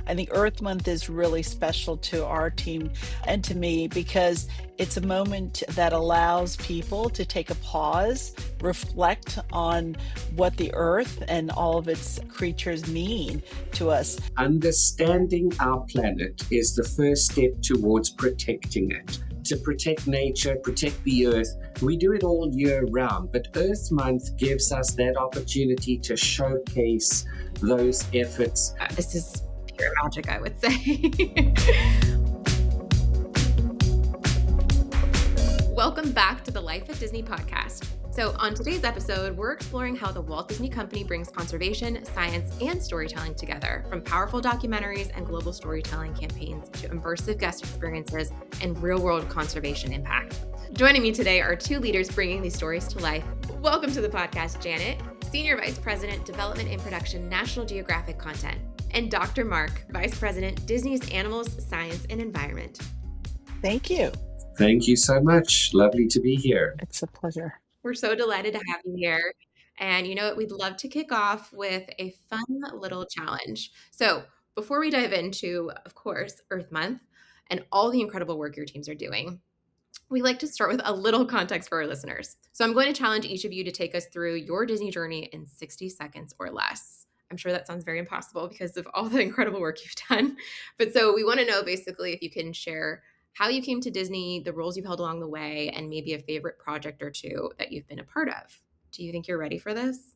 I think Earth Month is really special to our team and to me because it's a moment that allows people to take a pause, reflect on what the earth and all of its creatures mean to us. Understanding our planet is the first step towards protecting it. To protect nature, protect the earth. We do it all year round, but Earth Month gives us that opportunity to showcase those efforts. This is pure magic, I would say. Welcome back to the Life at Disney podcast. So on today's episode, we're exploring how the Walt Disney Company brings conservation, science, and storytelling together, from powerful documentaries and global storytelling campaigns to immersive guest experiences and real-world conservation impact. Joining me today are two leaders bringing these stories to life. Welcome to the podcast, Janet, Senior Vice President, Development and Production, National Geographic Content, and Dr. Mark, Vice President, Disney's Animals, Science, and Environment. Thank you. Thank you so much. Lovely to be here. It's a pleasure. We're so delighted to have you here. And you know what? We'd love to kick off with a fun little challenge. So before we dive into, of course, Earth Month and all the incredible work your teams are doing, we like to start with a little context for our listeners. So I'm going to challenge each of you to take us through your Disney journey in 60 seconds or less. I'm sure that sounds very impossible because of all the incredible work you've done. But so we want to know basically if you can share how you came to Disney, the roles you've held along the way, and maybe a favorite project or two that you've been a part of. Do you think you're ready for this?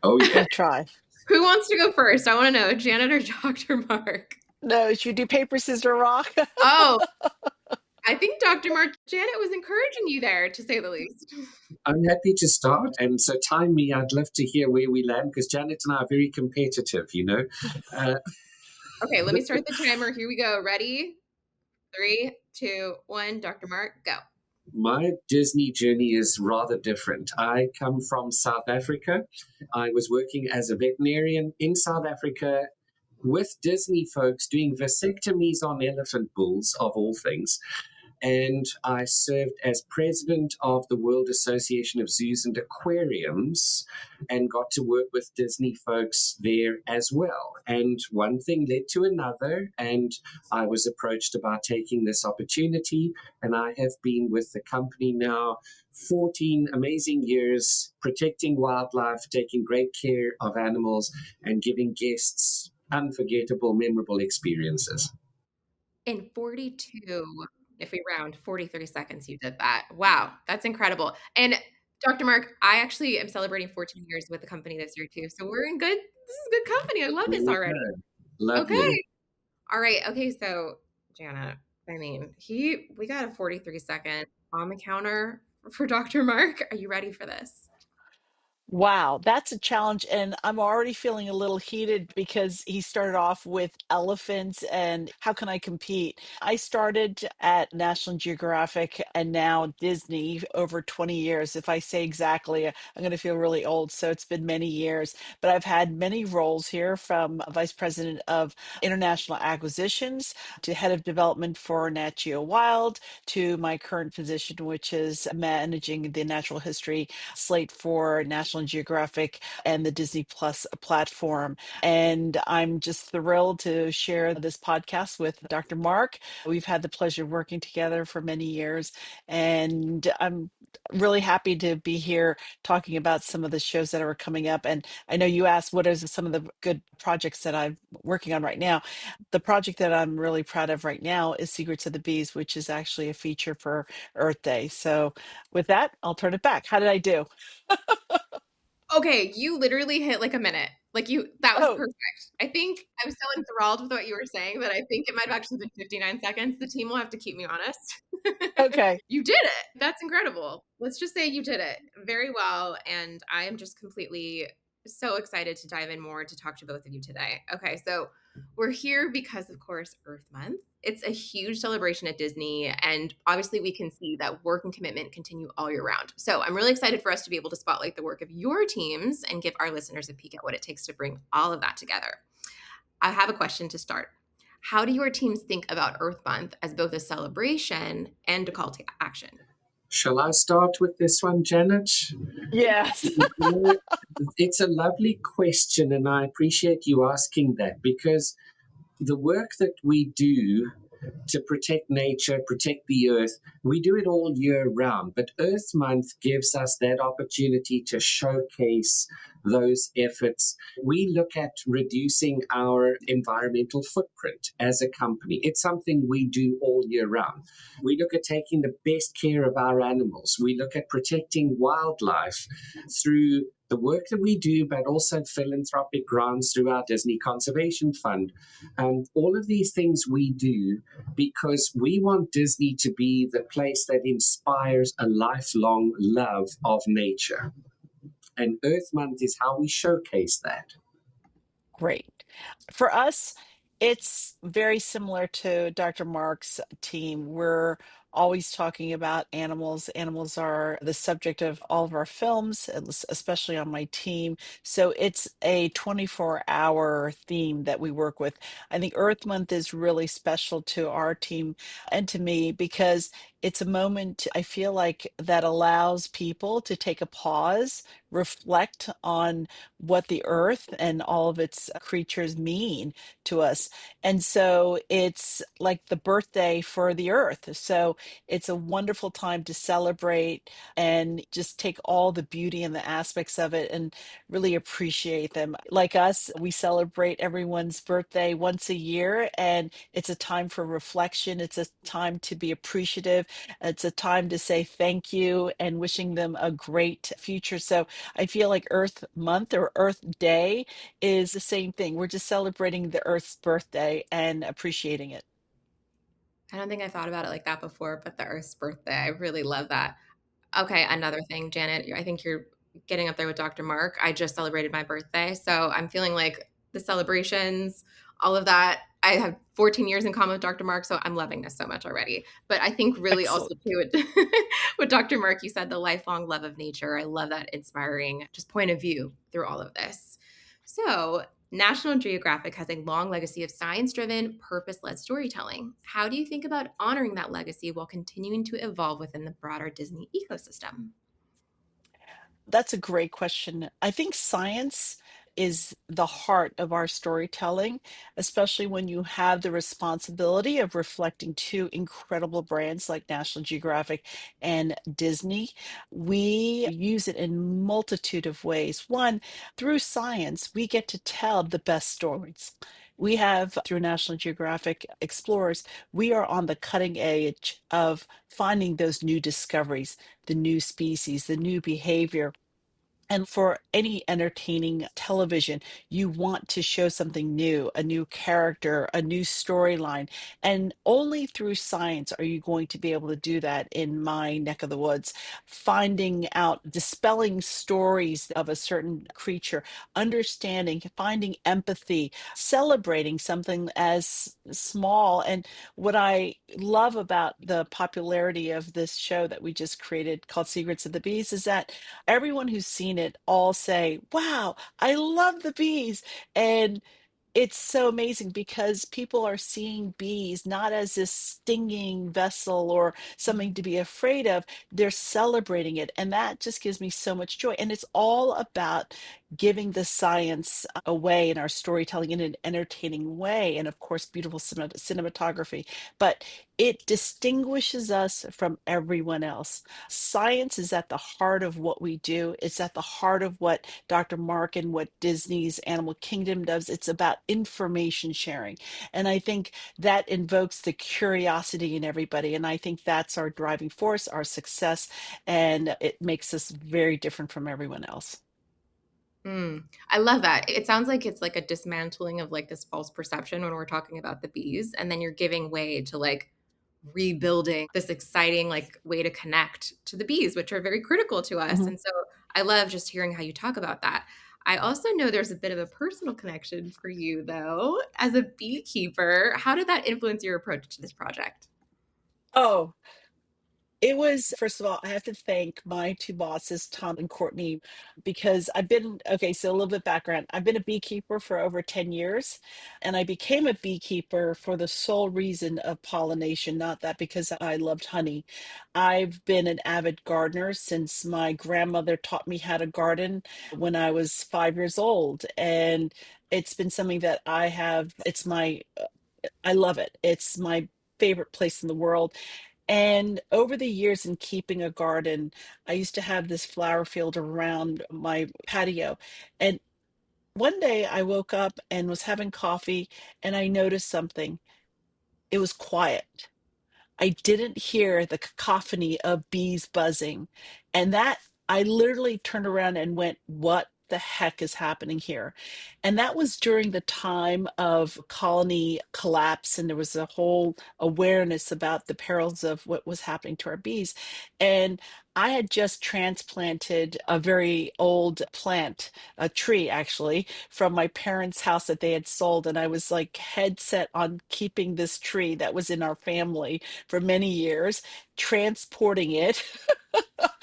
Oh, yeah. I'll try. Who wants to go first? I want to know, Janet or Dr. Mark? No, should we do paper, scissors, rock? Oh, I think Dr. Mark, Janet was encouraging you there, to say the least. I'm happy to start. And so time me, I'd love to hear where we land because Janet and I are very competitive, you know. Okay, let me start the timer. Here we go. Ready? 3, 2, 1. Dr. Mark, go. My Disney journey is rather different. I come from South Africa. I was working as a veterinarian in South Africa with Disney folks doing vasectomies on elephant bulls, of all things. And I served as president of the World Association of Zoos and Aquariums and got to work with Disney folks there as well. And one thing led to another, and I was approached about taking this opportunity. And I have been with the company now 14 amazing years, protecting wildlife, taking great care of animals, and giving guests unforgettable, memorable experiences. In 42... if we round 43 seconds, you did that. Wow, that's incredible. And Dr. Mark, I actually am celebrating 14 years with the company this year too. So we're in good, this is good company. I love this already. Lovely. Okay. All right. Okay. So Janet, I mean, we got a 43-second on the counter for Dr. Mark. Are you ready for this? Wow, that's a challenge. And I'm already feeling a little heated because he started off with elephants and how can I compete? I started at National Geographic and now Disney over 20 years. If I say exactly, I'm going to feel really old. So it's been many years, but I've had many roles here from Vice President of International Acquisitions to Head of Development for Nat Geo Wild to my current position, which is managing the natural history slate for National Geographic and the Disney Plus platform. And I'm just thrilled to share this podcast with Dr. Mark. We've had the pleasure of working together for many years, and I'm really happy to be here talking about some of the shows that are coming up. And I know you asked what are some of the good projects that I'm working on right now. The project that I'm really proud of right now is Secrets of the Bees, which is actually a feature for Earth Day. So with that, I'll turn it back. How did I do? Okay, you literally hit like a minute. That was Oh. perfect. I think I was so enthralled with what you were saying that I think it might have actually been 59 seconds. The team will have to keep me honest. Okay. You did it. That's incredible. Let's just say you did it very well. And I am just completely so excited to dive in more to talk to both of you today. Okay, so we're here because, of course, Earth Month. It's a huge celebration at Disney, and obviously we can see that work and commitment continue all year round. So I'm really excited for us to be able to spotlight the work of your teams and give our listeners a peek at what it takes to bring all of that together. I have a question to start. How do your teams think about Earth Month as both a celebration and a call to action? Shall I start with this one, Janet? Yes. You know, it's a lovely question, and I appreciate you asking that because the work that we do to protect nature, protect the earth. We do it all year round, but Earth Month gives us that opportunity to showcase those efforts. We look at reducing our environmental footprint as a company. It's something we do all year round. We look at taking the best care of our animals. We look at protecting wildlife through the work that we do, but also philanthropic grants through our Disney Conservation Fund. All of these things we do because we want Disney to be the place that inspires a lifelong love of nature. And Earth Month is how we showcase that. Great. For us, it's very similar to Dr. Mark's team. We're always talking about animals. Animals are the subject of all of our films, especially on my team. So it's a 24-hour theme that we work with. I think Earth Month is really special to our team and to me because it's a moment I feel like that allows people to take a pause, reflect on what the earth and all of its creatures mean to us. And so it's like the birthday for the earth. So it's a wonderful time to celebrate and just take all the beauty and the aspects of it and really appreciate them. Like us, we celebrate everyone's birthday once a year, and it's a time for reflection. It's a time to be appreciative. It's a time to say thank you and wishing them a great future. So I feel like Earth Month or Earth Day is the same thing. We're just celebrating the Earth's birthday and appreciating it. I don't think I thought about it like that before, but the Earth's birthday, I really love that. Okay, another thing, Janet, I think you're getting up there with Dr. Mark. I just celebrated my birthday, so I'm feeling like the celebrations, all of that. I have 14 years in common with Dr. Mark, so I'm loving this so much already. But I think really also Excellent. too with Dr. Mark, you said the lifelong love of nature. I love that inspiring just point of view through all of this. So National Geographic has a long legacy of science driven, purpose led storytelling. How do you think about honoring that legacy while continuing to evolve within the broader Disney ecosystem? That's a great question. I think science is the heart of our storytelling, especially when you have the responsibility of reflecting two incredible brands like National Geographic and Disney. We use it in multitude of ways. One, through science, we get to tell the best stories. We have through National Geographic Explorers, we are on the cutting edge of finding those new discoveries, the new species, the new behavior. And for any entertaining television, you want to show something new, a new character, a new storyline. And only through science are you going to be able to do that in my neck of the woods. Finding out, dispelling stories of a certain creature, understanding, finding empathy, celebrating something as small. And what I love about the popularity of this show that we just created called Secrets of the Bees is that everyone who's seen it all say, "Wow, I love the bees." And it's so amazing because people are seeing bees not as this stinging vessel or something to be afraid of. They're celebrating it. And that just gives me so much joy. And it's all about giving the science away in our storytelling in an entertaining way. And of course, beautiful cinematography. But it distinguishes us from everyone else. Science is at the heart of what we do, it's at the heart of what Dr. Mark and what Disney's Animal Kingdom does. It's about information sharing. And I think that invokes the curiosity in everybody. And I think that's our driving force, our success, and it makes us very different from everyone else. I love that. It sounds like it's like a dismantling of like this false perception when we're talking about the bees, and then you're giving way to like rebuilding this exciting like way to connect to the bees, which are very critical to us. Mhm. And so I love just hearing how you talk about that. I also know there's a bit of a personal connection for you though, as a beekeeper. How did that influence your approach to this project? Oh, It was, first of all, I have to thank my two bosses, Tom and Courtney, because okay, so a little bit background. I've been a beekeeper for over 10 years, and I became a beekeeper for the sole reason of pollination, not that because I loved honey. I've been an avid gardener since my grandmother taught me how to garden when I was 5 years old. And it's been something that I love it. It's my favorite place in the world. And over the years in keeping a garden, I used to have this flower field around my patio. And one day I woke up and was having coffee and I noticed something. It was quiet. I didn't hear the cacophony of bees buzzing. And that I literally turned around and went, what the heck is happening here? And that was during the time of colony collapse, and there was a whole awareness about the perils of what was happening to our bees. And I had just transplanted a very old plant, a tree actually, from my parents' house that they had sold. And I was like head set on keeping this tree that was in our family for many years, transporting it.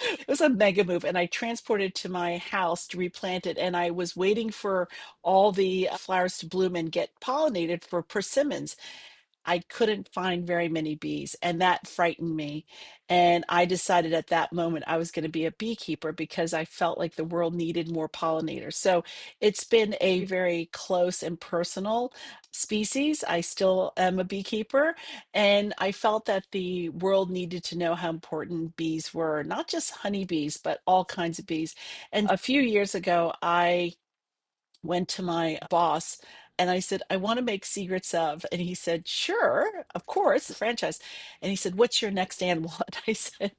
It was a mega move, and I transported to my house to replant it. And I was waiting for all the flowers to bloom and get pollinated for persimmons. I couldn't find very many bees, and that frightened me. And I decided at that moment I was going to be a beekeeper because I felt like the world needed more pollinators. So it's been a very close and personal species. I still am a beekeeper, and I felt that the world needed to know how important bees were, not just honeybees, but all kinds of bees. And a few years ago, I went to my boss and I said, I want to make Secrets of. And he said, sure, of course, the franchise. And he said, what's your next animal? And I said,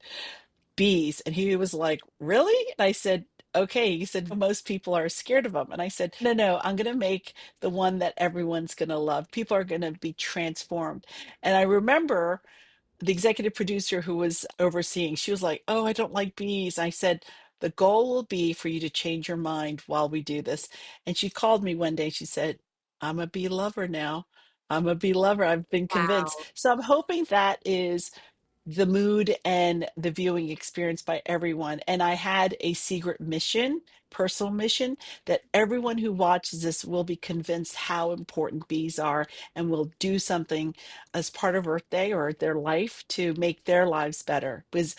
bees. And he was like, really? And I said, okay. He said, most people are scared of them. And I said, no, no, I'm going to make the one that everyone's going to love. People are going to be transformed. And I remember the executive producer who was overseeing, she was like, oh, I don't like bees. I said, the goal will be for you to change your mind while we do this. And she called me one day. She said, I'm a bee lover now. I'm a bee lover. I've been convinced. Wow. So I'm hoping that is the mood and the viewing experience by everyone. And I had a secret mission, personal mission, that everyone who watches this will be convinced how important bees are and will do something as part of Earth Day or their life to make their lives better. Because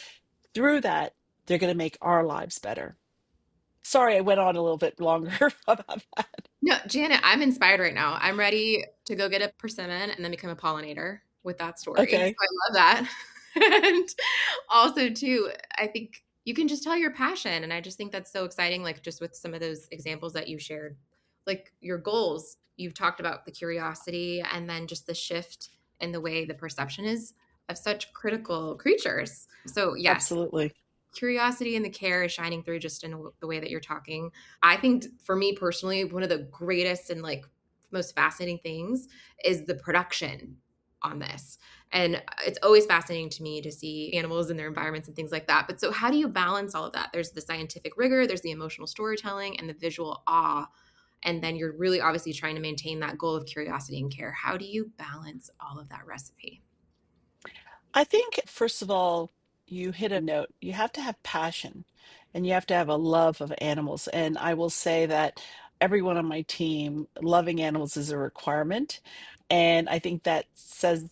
through that, they're going to make our lives better. Sorry, I went on a little bit longer about that. No, Janet, I'm inspired right now. I'm ready to go get a persimmon and then become a pollinator with that story. So Okay, I love that. And also, too, I think you can just tell your passion. And I just think that's so exciting, like just with some of those examples that you shared, like your goals. You've talked about the curiosity and then just the shift in the way the perception is of such critical creatures. So, yes, absolutely. curiosity and the care is shining through just in the way that you're talking. I think for me personally, one of the greatest and like most fascinating things is the production on this. And it's always fascinating to me to see animals in their environments and things like that. But so how do you balance all of that? There's the scientific rigor, there's the emotional storytelling and the visual awe. And then you're really obviously trying to maintain that goal of curiosity and care. How do you balance all of that recipe? I think, first of all, you hit a note. You have to have passion and you have to have a love of animals. And I will say that everyone on my team, loving animals is a requirement. And I think that says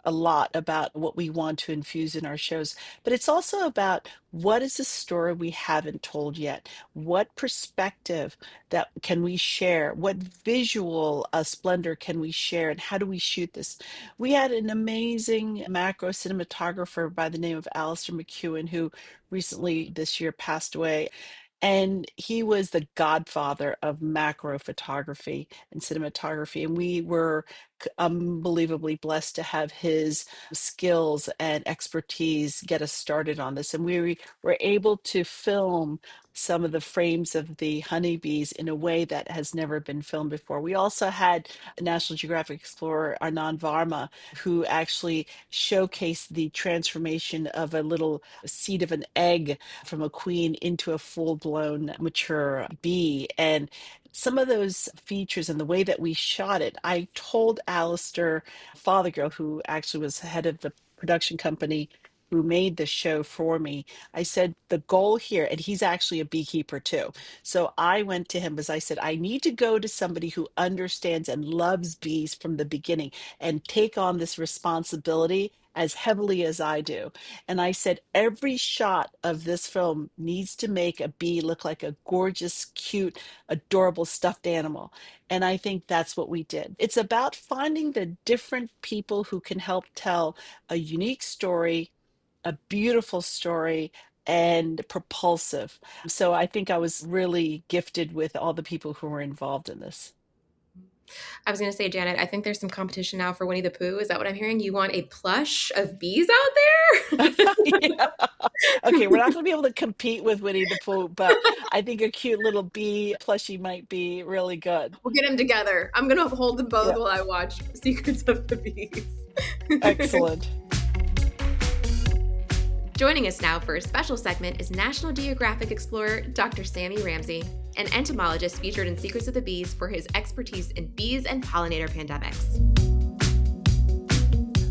a a lot about what we want to infuse in our shows. But it's also about what is the story we haven't told yet? What perspective that can we share? What visual splendor can we share? And how do we shoot this? We had an amazing macro cinematographer by the name of Alistair McEwen, who recently this year passed away. And he was the godfather of macro photography and cinematography. And we were unbelievably blessed to have his skills and expertise get us started on this. And we were able to film some of the frames of the honeybees in a way that has never been filmed before. We also had National Geographic explorer Anand Varma, who actually showcased the transformation of a little seed of an egg from a queen into a full-blown mature bee. And some of those features and the way that we shot it, I told Alistair Fothergill, who actually was head of the production company, who made the show for me, I said, the goal here, and he's actually a beekeeper too. So I went to him as I said, I need to go to somebody who understands and loves bees from the beginning and take on this responsibility as heavily as I do. And I said, every shot of this film needs to make a bee look like a gorgeous, cute, adorable stuffed animal. And I think that's what we did. It's about finding the different people who can help tell a unique story, a beautiful story, and propulsive. So I think I was really gifted with all the people who were involved in this. I was going to say, Janet, I think there's some competition now for Winnie the Pooh. Is that what I'm hearing? You want a plush of bees out there? Yeah. Okay, we're not going to be able to compete with Winnie the Pooh, but I think a cute little bee plushie might be really good. We'll get them together. I'm going to hold them both Yeah, while I watch Secrets of the Bees. excellent. Joining us now for a special segment is National Geographic explorer Dr. Sammy Ramsey, an entomologist featured in Secrets of the Bees for his expertise in bees and pollinator pandemics.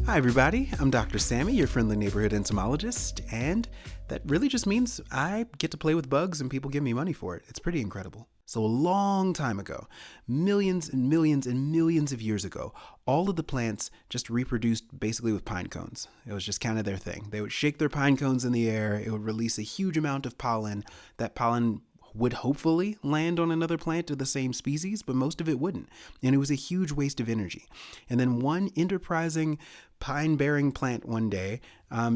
Hi, everybody. I'm Dr. Sammy, your friendly neighborhood entomologist, and that really just means I get to play with bugs and people give me money for it. It's pretty incredible. So a long time ago, millions and millions and millions of years ago, all of the plants just reproduced basically with pine cones. It was just kind of their thing. They would shake their pine cones in the air. It would release a huge amount of pollen. That pollen would hopefully land on another plant of the same species, but most of it wouldn't. And it was a huge waste of energy. And then one enterprising pine-bearing plant one day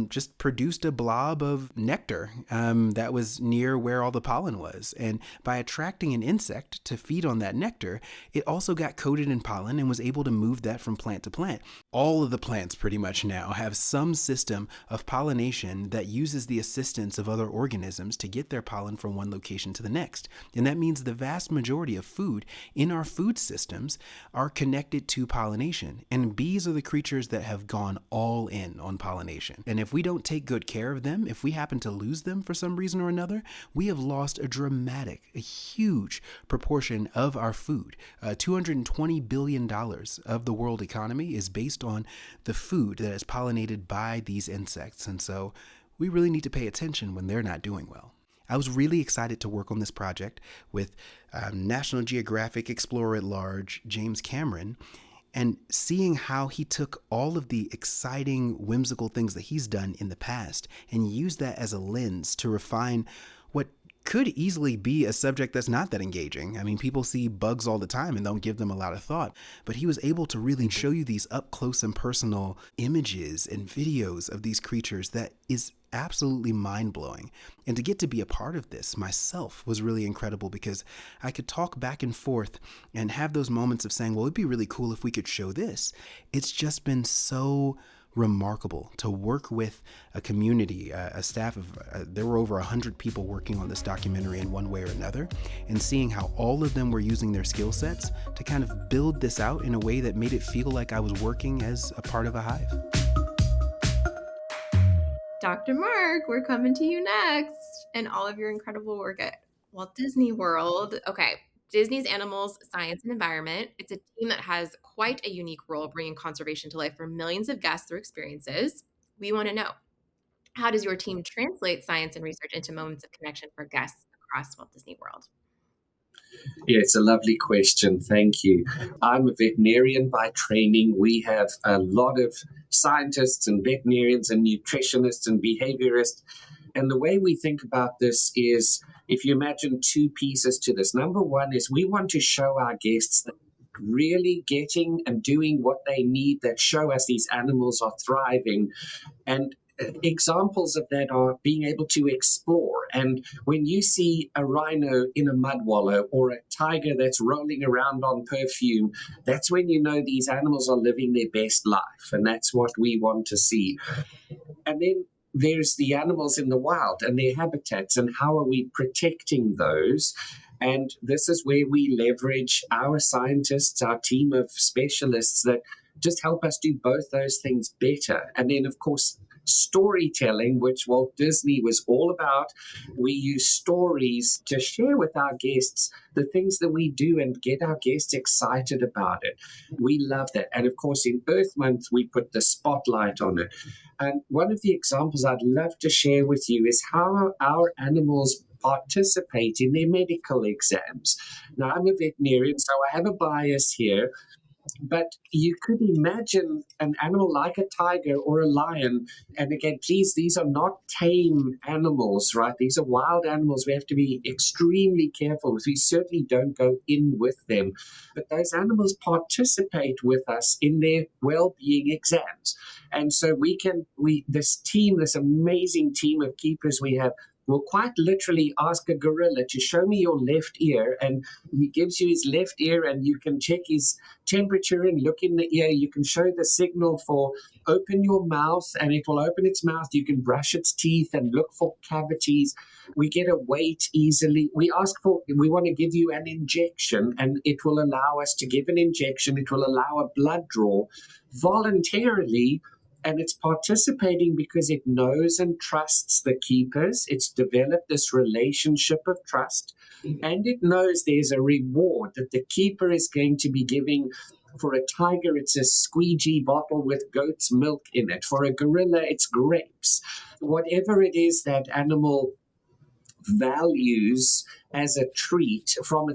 just produced a blob of nectar that was near where all the pollen was. And by attracting an insect to feed on that nectar, it also got coated in pollen and was able to move that from plant to plant. All of the plants pretty much now have some system of pollination that uses the assistance of other organisms to get their pollen from one location to the next. And that means the vast majority of food in our food systems are connected to pollination. And bees are the creatures that have gone all in on pollination. And if we don't take good care of them, if we happen to lose them for some reason or another, we have lost a huge proportion of our food. $220 billion of the world economy is based on the food that is pollinated by these insects. And so we really need to pay attention when they're not doing well. I was really excited to work on this project with National Geographic Explorer at Large, James Cameron, and seeing how he took all of the exciting, whimsical things that he's done in the past and used that as a lens to refine what could easily be a subject that's not that engaging. I mean, people see bugs all the time and don't give them a lot of thought, but he was able to really show you these up close and personal images and videos of these creatures that is absolutely mind-blowing. And to get to be a part of this myself was really incredible because I could talk back and forth and have those moments of saying, well, it'd be really cool if we could show this. It's just been so remarkable to work with a community, a staff of, there were over 100 people working on this documentary in one way or another, and seeing how all of them were using their skill sets to kind of build this out in a way that made it feel like I was working as a part of a hive. Dr. Mark, we're coming to you next, and all of your incredible work at Walt Disney World. Okay, Disney's Animals, Science, and Environment. It's a team that has quite a unique role bringing conservation to life for millions of guests through experiences. We want to know, how does your team translate science and research into moments of connection for guests across Walt Disney World? Yeah, it's a lovely question. Thank you. I'm a veterinarian by training. We have a lot of scientists and veterinarians and nutritionists and behaviorists. And the way we think about this is, if you imagine two pieces to this. Number one is we want to show our guests that really getting and doing what they need that show us these animals are thriving. And examples of that are being able to explore. And when you see a rhino in a mud wallow or a tiger that's rolling around on perfume, that's when you know these animals are living their best life. And that's what we want to see. And then there's the animals in the wild and their habitats, and how are we protecting those? And this is where we leverage our scientists, our team of specialists that just help us do both those things better. And then, of course, storytelling, which Walt Disney was all about. We use stories to share with our guests the things that we do and get our guests excited about it. We love that. And of course, in Earth Month, we put the spotlight on it. And one of the examples I'd love to share with you is how our animals participate in their medical exams. Now, I'm a veterinarian, so I have a bias here, but you could imagine an animal like a tiger or a lion. And again, please, these are not tame animals, right? These are wild animals. We have to be extremely careful. We certainly don't go in with them. But those animals participate with us in their well-being exams. And so this amazing team of keepers we have, will quite literally ask a gorilla to show me your left ear, and he gives you his left ear, and you can check his temperature and look in the ear. You can show the signal for open your mouth, and it will open its mouth. You can brush its teeth and look for cavities. We get a weight easily. We want to give you an injection, and it will allow us to give an injection. It will allow a blood draw voluntarily. And it's participating because it knows and trusts the keepers. It's developed this relationship of trust, and it knows there's a reward that the keeper is going to be giving. For a tiger, it's a squeegee bottle with goat's milk in it. For a gorilla, it's grapes. Whatever it is that animal values as a treat from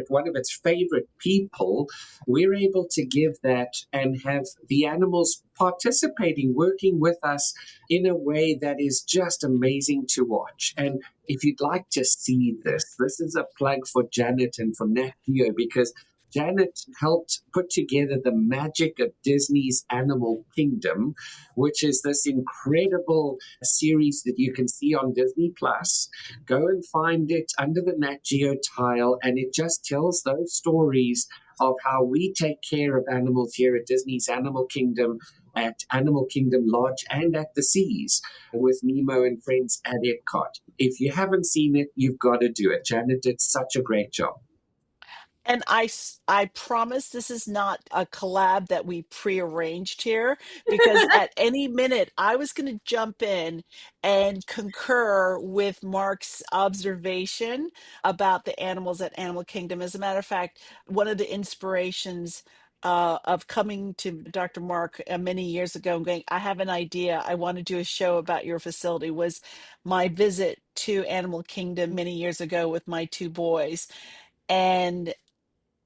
one of its favorite people, we're able to give that and have the animals participating, working with us in a way that is just amazing to watch. And if you'd like to see this is a plug for Janet and for Nat Geo, because Janet helped put together the magic of Disney's Animal Kingdom, which is this incredible series that you can see on Disney Plus. Go and find it under the Nat Geo tile, and it just tells those stories of how we take care of animals here at Disney's Animal Kingdom, at Animal Kingdom Lodge, and at the Seas with Nemo and friends at Epcot. If you haven't seen it, you've got to do it. Janet did such a great job. And I promise this is not a collab that we prearranged here, because at any minute I was going to jump in and concur with Mark's observation about the animals at Animal Kingdom. As a matter of fact, one of the inspirations of coming to Dr. Mark many years ago and going, I have an idea, I want to do a show about your facility, was my visit to Animal Kingdom many years ago with my two boys. And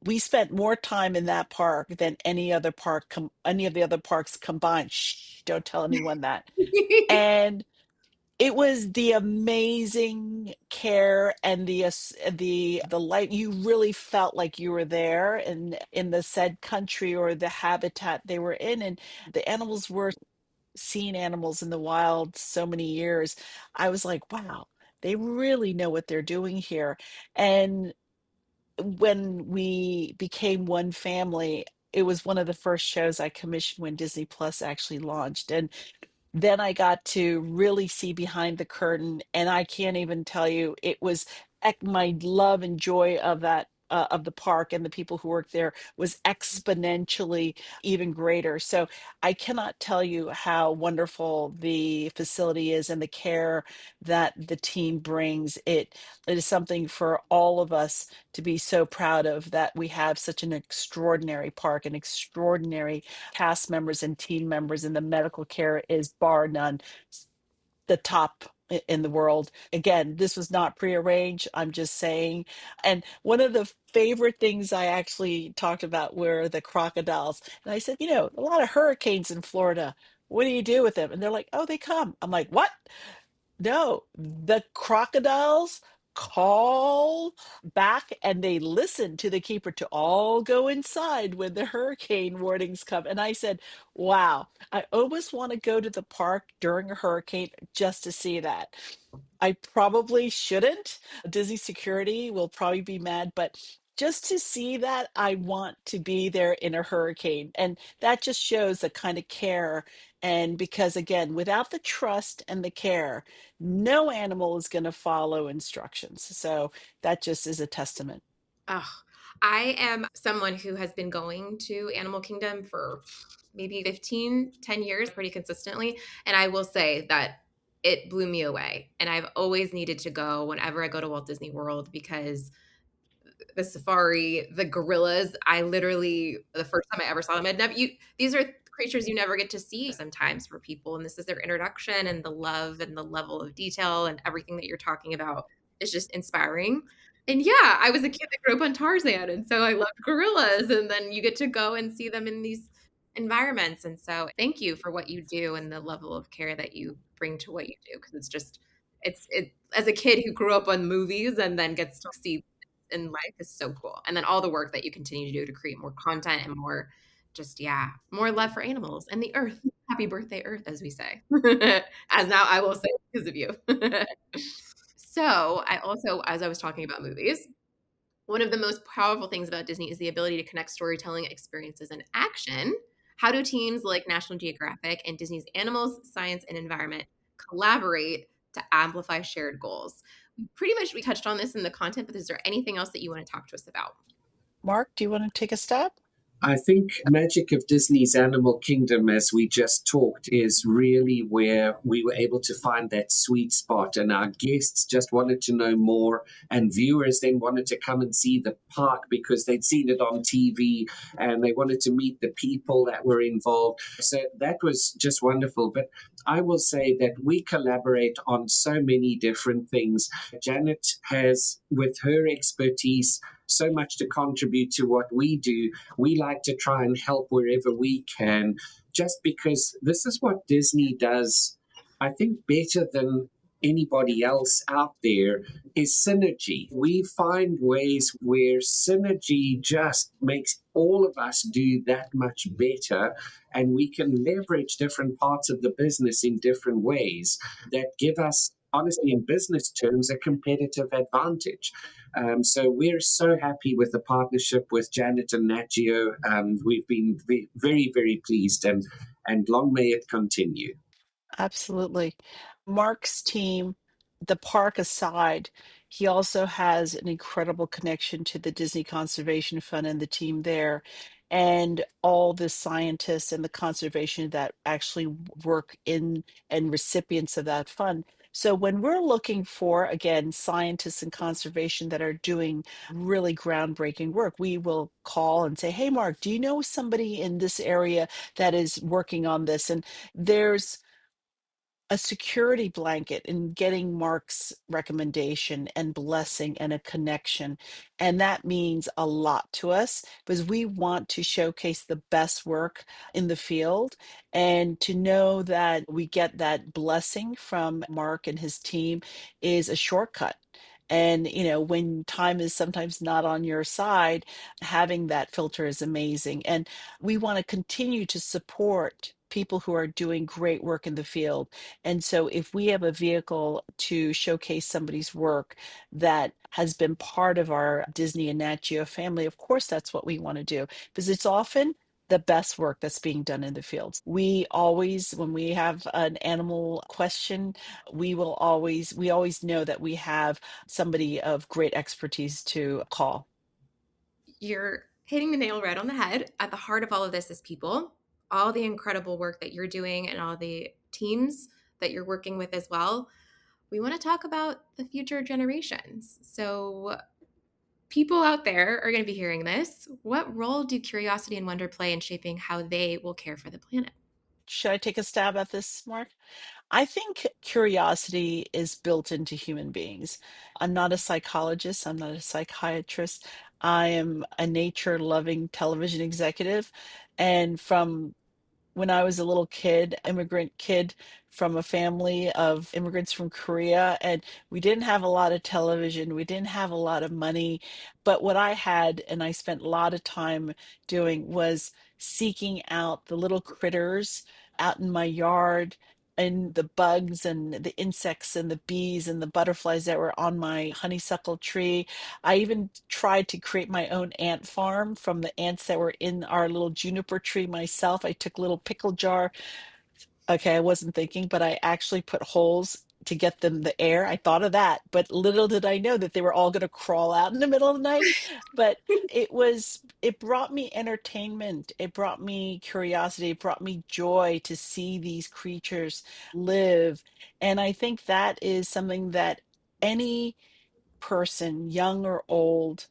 we spent more time in that park than any of the other parks combined. Shh, don't tell anyone that. And it was the amazing care and the light. You really felt like you were there in the said country or the habitat they were in, and the animals were seeing animals in the wild so many years. I was like, wow, they really know what they're doing here. And when we became one family, it was one of the first shows I commissioned when Disney Plus actually launched. And then I got to really see behind the curtain, and I can't even tell you, it was my love and joy of that. Of the park and the people who work there was exponentially even greater. So I cannot tell you how wonderful the facility is and the care that the team brings. It is something for all of us to be so proud of, that we have such an extraordinary park and extraordinary cast members and team members, and the medical care is bar none the top in the world. Again, this was not prearranged. I'm just saying. And one of the favorite things I actually talked about were the crocodiles. And I said, a lot of hurricanes in Florida. What do you do with them? And they're like, oh, they come. I'm like, what? No, the crocodiles call back and they listen to the keeper to all go inside when the hurricane warnings come. And I said, wow, I almost want to go to the park during a hurricane just to see that. I probably shouldn't. Disney security will probably be mad, but just to see that, I want to be there in a hurricane. And that just shows the kind of care. And because, again, without the trust and the care, no animal is going to follow instructions. So that just is a testament. Oh, I am someone who has been going to Animal Kingdom for maybe 10 years pretty consistently. And I will say that it blew me away. And I've always needed to go whenever I go to Walt Disney World because the safari, the gorillas, I literally, the first time I ever saw them, these are creatures you never get to see sometimes for people. And this is their introduction, and the love and the level of detail and everything that you're talking about is just inspiring. And yeah, I was a kid that grew up on Tarzan, and so I loved gorillas. And then you get to go and see them in these environments. And so thank you for what you do and the level of care that you bring to what you do, because it's just, it as a kid who grew up on movies and then gets to see in life is so cool. And then all the work that you continue to do to create more content and more, just, yeah, more love for animals and the earth. Happy birthday, earth, as we say. As now I will say because of you. So I also, as I was talking about movies, one of the most powerful things about Disney is the ability to connect storytelling, experiences, and action. How do teams like National Geographic and Disney's Animals, Science, and Environment collaborate to amplify shared goals? Pretty much we touched on this in the content, but is there anything else that you want to talk to us about? Mark, do you want to take a stab? I think magic of Disney's Animal Kingdom, as we just talked, is really where we were able to find that sweet spot, and our guests just wanted to know more, and viewers then wanted to come and see the park because they'd seen it on TV, and they wanted to meet the people that were involved. So that was just wonderful. But I will say that we collaborate on so many different things. Janet has, with her expertise, so much to contribute to what we do. We like to try and help wherever we can, just because this is what Disney does, I think, better than anybody else out there, is synergy. We find ways where synergy just makes all of us do that much better, and we can leverage different parts of the business in different ways that give us, honestly, in business terms, a competitive advantage. So we're so happy with the partnership with Janet and Nat Geo. We've been very, very pleased, and long may it continue. Absolutely. Mark's team, the park aside, he also has an incredible connection to the Disney Conservation Fund and the team there, and all the scientists and the conservation that actually work in and recipients of that fund. So when we're looking for, again, scientists and conservation that are doing really groundbreaking work, we will call and say, "Hey, Mark, do you know somebody in this area that is working on this?" And there's a security blanket in getting Mark's recommendation and blessing and a connection. And that means a lot to us because we want to showcase the best work in the field, and to know that we get that blessing from Mark and his team is a shortcut. And, when time is sometimes not on your side, having that filter is amazing. And we want to continue to support people who are doing great work in the field. And so if we have a vehicle to showcase somebody's work that has been part of our Disney and Nat Geo family, of course, that's what we want to do because it's often the best work that's being done in the fields. We always, when we have an animal question, we always know that we have somebody of great expertise to call. You're hitting the nail right on the head. At the heart of all of this is people, all the incredible work that you're doing and all the teams that you're working with as well. We want to talk about the future generations. So, people out there are going to be hearing this. What role do curiosity and wonder play in shaping how they will care for the planet? Should I take a stab at this, Mark? I think curiosity is built into human beings. I'm not a psychologist, I'm not a psychiatrist. I am a nature loving television executive. And from when I was a little kid, immigrant kid from a family of immigrants from Korea, and we didn't have a lot of television, we didn't have a lot of money, but what I had and I spent a lot of time doing was seeking out the little critters out in my yard, and the bugs and the insects and the bees and the butterflies that were on my honeysuckle tree. I even tried to create my own ant farm from the ants that were in our little juniper tree myself. I took a little pickle jar. Okay, I wasn't thinking, but I actually put holes to get them the air. I thought of that, but little did I know that they were all going to crawl out in the middle of the night. But it brought me entertainment. It brought me curiosity. It brought me joy to see these creatures live. And I think that is something that any person, young or old,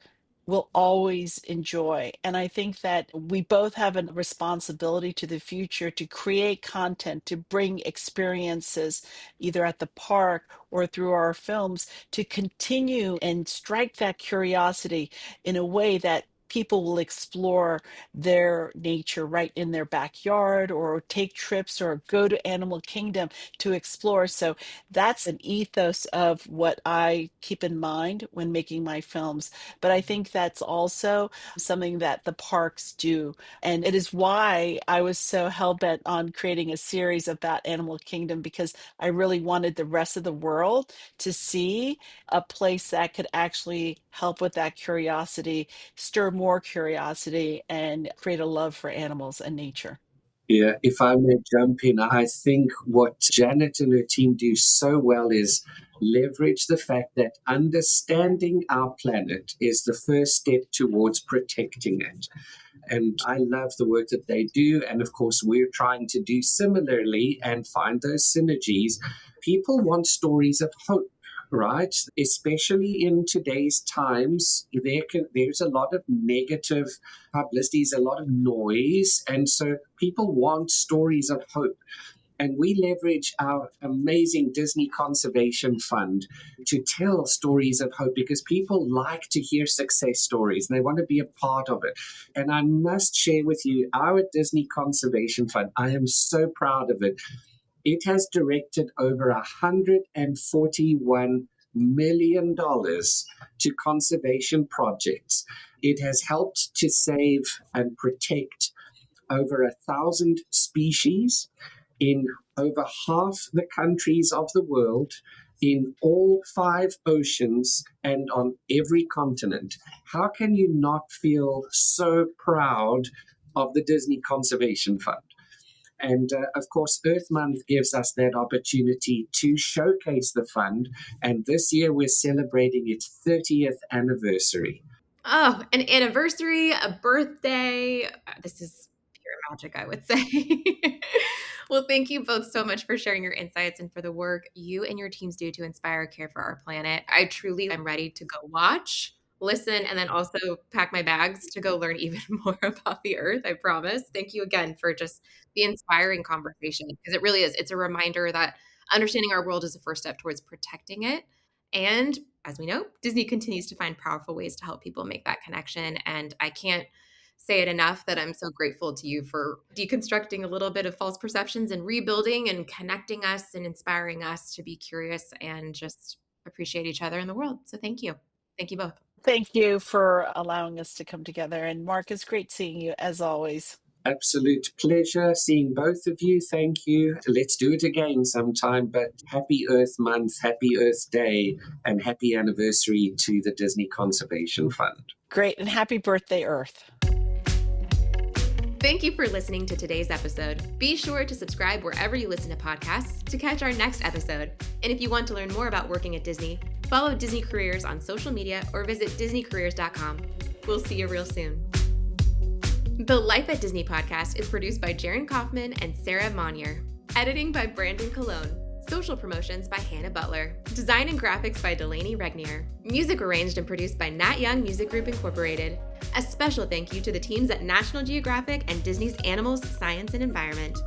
will always enjoy. And I think that we both have a responsibility to the future to create content, to bring experiences either at the park or through our films to continue and strike that curiosity in a way that people will explore their nature right in their backyard or take trips or go to Animal Kingdom to explore. So that's an ethos of what I keep in mind when making my films. But I think that's also something that the parks do. And it is why I was so hell-bent on creating a series about Animal Kingdom, because I really wanted the rest of the world to see a place that could actually help with that curiosity, stir more curiosity, and create a love for animals and nature. Yeah, if I may jump in, I think what Janet and her team do so well is leverage the fact that understanding our planet is the first step towards protecting it. And I love the work that they do. And of course, we're trying to do similarly and find those synergies. People want stories of hope, right? Especially in today's times, there's a lot of negative publicity, there's a lot of noise. And so people want stories of hope. And we leverage our amazing Disney Conservation Fund to tell stories of hope because people like to hear success stories and they want to be a part of it. And I must share with you our Disney Conservation Fund. I am so proud of it. It has directed over $141 million to conservation projects. It has helped to save and protect over 1,000 species in over half the countries of the world, in all 5 oceans, and on every continent. How can you not feel so proud of the Disney Conservation Fund? And of course, Earth Month gives us that opportunity to showcase the fund. And this year we're celebrating its 30th anniversary. Oh, an anniversary, a birthday. This is pure magic, I would say. Well, thank you both so much for sharing your insights and for the work you and your teams do to inspire care for our planet. I truly am ready to go watch, listen, and then also pack my bags to go learn even more about the earth, I promise. Thank you again for just the inspiring conversation, because it really is. It's a reminder that understanding our world is the first step towards protecting it. And as we know, Disney continues to find powerful ways to help people make that connection. And I can't say it enough that I'm so grateful to you for deconstructing a little bit of false perceptions and rebuilding and connecting us and inspiring us to be curious and just appreciate each other in the world. So thank you. Thank you both. Thank you for allowing us to come together. And Mark, it's great seeing you as always. Absolute pleasure seeing both of you. Thank you. Let's do it again sometime. But happy Earth Month, happy Earth Day, and happy anniversary to the Disney Conservation Fund. Great. And happy birthday, Earth. Thank you for listening to today's episode. Be sure to subscribe wherever you listen to podcasts to catch our next episode. And if you want to learn more about working at Disney, follow Disney Careers on social media or visit disneycareers.com. We'll see you real soon. The Life at Disney podcast is produced by Jaron Kaufman and Sarah Monnier. Editing by Brandon Colon. Social promotions by Hannah Butler. Design and graphics by Delaney Regnier. Music arranged and produced by Nat Young Music Group Incorporated. A special thank you to the teams at National Geographic and Disney's Animals, Science, and Environment.